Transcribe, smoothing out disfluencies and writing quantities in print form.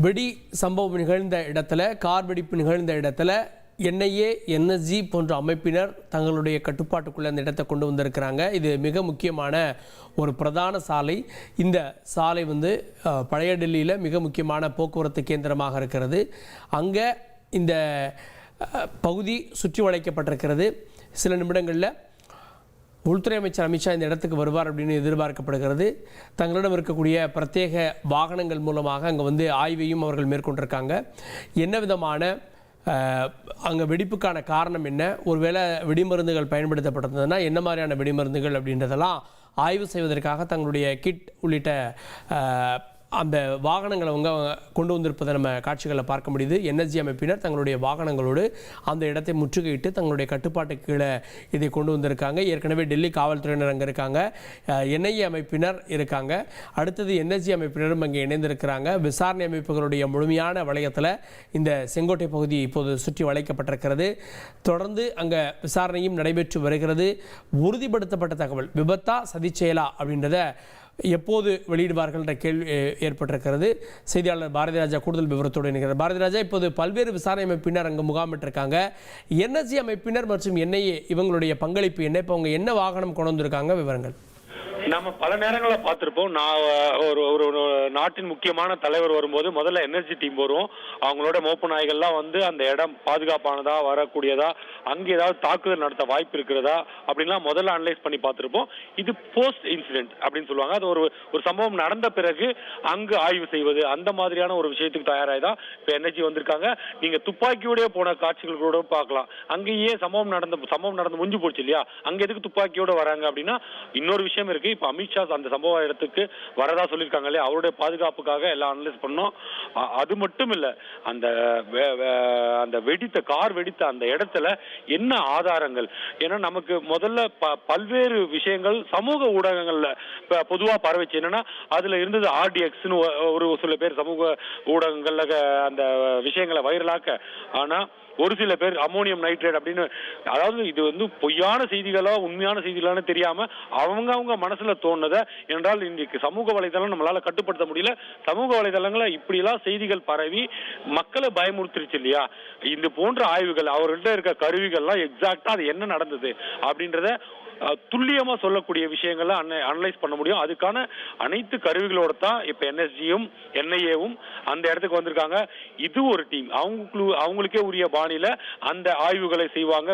வெடி சம்பவம் நிகழ்ந்த இடத்துல, கார் வெடிப்பு நிகழ்ந்த இடத்துல என்ஐஏ, என்எஸ்ஜி போன்ற அமைப்பினர் தங்களுடைய கட்டுப்பாட்டுக்குள்ளே அந்த இடத்தை கொண்டு வந்திருக்கிறாங்க. இது மிக முக்கியமான ஒரு பிரதான சாலை. இந்த சாலை பழைய டெல்லியில் மிக முக்கியமான போக்குவரத்து கேந்திரமாக இருக்கிறது. அங்கே இந்த பகுதி சுற்றி வளைக்கப்பட்டிருக்கிறது. சில நிமிடங்களில் உள்துறை அமைச்சர் அமித்ஷா இந்த இடத்துக்கு வருவார் அப்படின்னு எதிர்பார்க்கப்படுகிறது. தங்களிடம் இருக்கக்கூடிய பிரத்யேக வாகனங்கள் மூலமாக அங்கே ஆய்வையும் அவர்கள் மேற்கொண்டிருக்காங்க. என்ன விதமான அங்கே வெடிப்புக்கான காரணம் என்ன, ஒருவேளை வெடிமருந்துகள் பயன்படுத்தப்பட்டிருந்ததுன்னா என்ன மாதிரியான வெடிமருந்துகள் அப்படின்றதெல்லாம் ஆய்வு செய்வதற்காக தங்களுடைய கிட் உள்ளிட்ட அந்த வாகனங்களை அவங்க கொண்டு வந்திருப்பதை நம்ம காட்சிகளில் பார்க்க முடியுது. என்எஸ்ஜி அமைப்பினர் தங்களுடைய வாகனங்களோடு அந்த இடத்தை முற்றுகையிட்டு தங்களுடைய கட்டுப்பாட்டுக்கு கீழே இதை கொண்டு வந்திருக்காங்க. ஏற்கனவே டெல்லி காவல்துறையினர் அங்கே இருக்காங்க, என்ஐஏ அமைப்பினர் இருக்காங்க, அடுத்தது என்எஸ்ஜி அமைப்பினரும் அங்கே இணைந்திருக்கிறாங்க. விசாரணை அமைப்புகளுடைய முழுமையான வளையத்தில் இந்த செங்கோட்டை பகுதி இப்போது சுற்றி வளைக்கப்பட்டிருக்கிறது. தொடர்ந்து அங்கே விசாரணையும் நடைபெற்று வருகிறது. உறுதிப்படுத்தப்பட்ட தகவல் விபத்தா சதிச்செயலா அப்படின்றத எப்போது வெளியிடுவார்கள் என்ற கேள்வி ஏற்பட்டிருக்கிறது. செய்தியாளர் பாரதிராஜா கூடுதல் விவரத்தோடு இணைகிறார். பாரதிராஜா, இப்போது பல்வேறு விசாரணை அமைப்பினர் அங்கு முகாமிட்டிருக்காங்க. என்எஸ்ஜி அமைப்பினர் மற்றும் என்ஐஏ இவங்களுடைய பங்களிப்பு என்ன? இப்போ அவங்க என்ன வாகனம் கொண்டு வந்திருக்காங்க? விவரங்கள் நம்ம பல நேரங்களில் பார்த்திருப்போம். நான் ஒரு நாட்டின் முக்கியமான தலைவர் வரும்போது முதல்ல எனர்ஜி டீம் வரும். அவங்களோட மோப்பு நாய்கள்லாம் அந்த இடம் பாதுகாப்பானதா, வரக்கூடியதா, அங்கே ஏதாவது தாக்குதல் நடத்த வாய்ப்பு இருக்கிறதா அப்படின்லாம் முதல்ல அனலைஸ் பண்ணி பார்த்திருப்போம். இது போஸ்ட் இன்சிடென்ட் அப்படின்னு சொல்லுவாங்க. அது ஒரு சம்பவம் நடந்த பிறகு அங்கு ஆய்வு செய்வது, அந்த மாதிரியான ஒரு விஷயத்துக்கு தயாராகிதான் இப்போ எனர்ஜி வந்திருக்காங்க. நீங்க துப்பாக்கியோட போன காட்சிகள் கூட பார்க்கலாம். அங்கேயே சம்பவம் நடந்து முடிஞ்சு போச்சு இல்லையா, அங்க எதுக்கு துப்பாக்கியோட வராங்க அப்படின்னா இன்னொரு விஷயம் இருக்கு. இப்ப அமித்ஷா அந்த சம்பவ இடத்துக்கு வரதா சொல்லியிருக்காங்க இல்லையா, அவருடைய பாதுகாப்புக்காக எல்லாம் அனலைஸ் பண்ணோம். அது மட்டும் இல்ல, அந்த வெடித்த கார் வெடித்த அந்த இடத்துல என்ன ஆதாரங்கள், ஏன்னா நமக்கு முதல்ல பல்வேறு விஷயங்கள் சமூக ஊடகங்கள்ல பொதுவா பரவச்சு. என்னன்னா அதுல இருந்தது ஆர்டிஎக்ஸ்னு ஒரு சில பேர் சமூக ஊடகங்கள்ல அந்த விஷயங்களை வைரலாக்க, ஆனா ஒரு சில பேர் அமோனியம் நைட்ரேட் அப்படின்னு, அதாவது இது பொய்யான செய்திகளோ உண்மையான செய்திகளோ தெரியாம அவங்க மனசுல தோணுத. என்றால் இன்றைக்கு சமூக வலைதளம் நம்மளால கட்டுப்படுத்த முடியல. சமூக வலைதளங்களை இப்படி எல்லாம் செய்திகள் பரவி மக்களை பயமுறுத்திருச்சு இல்லையா. இந்த போன்ற ஆய்வுகள், அவர்கிட்ட இருக்க கருவிகள்லாம் எக்ஸாக்டா அது என்ன நடந்தது அப்படின்றத துல்லியமா சொல்லக்கூடிய விஷயங்களை அனலைஸ் பண்ண முடியும். அதுக்கான அனைத்து கருவிகளோட தான் இப்ப என்எஸ்ஜியும் என்ஐஏவும் அந்த இடத்துக்கு வந்திருக்காங்க. இது ஒரு டீம், அவங்களுக்கே உரிய பாணியில அந்த ஆய்வுகளை செய்வாங்க.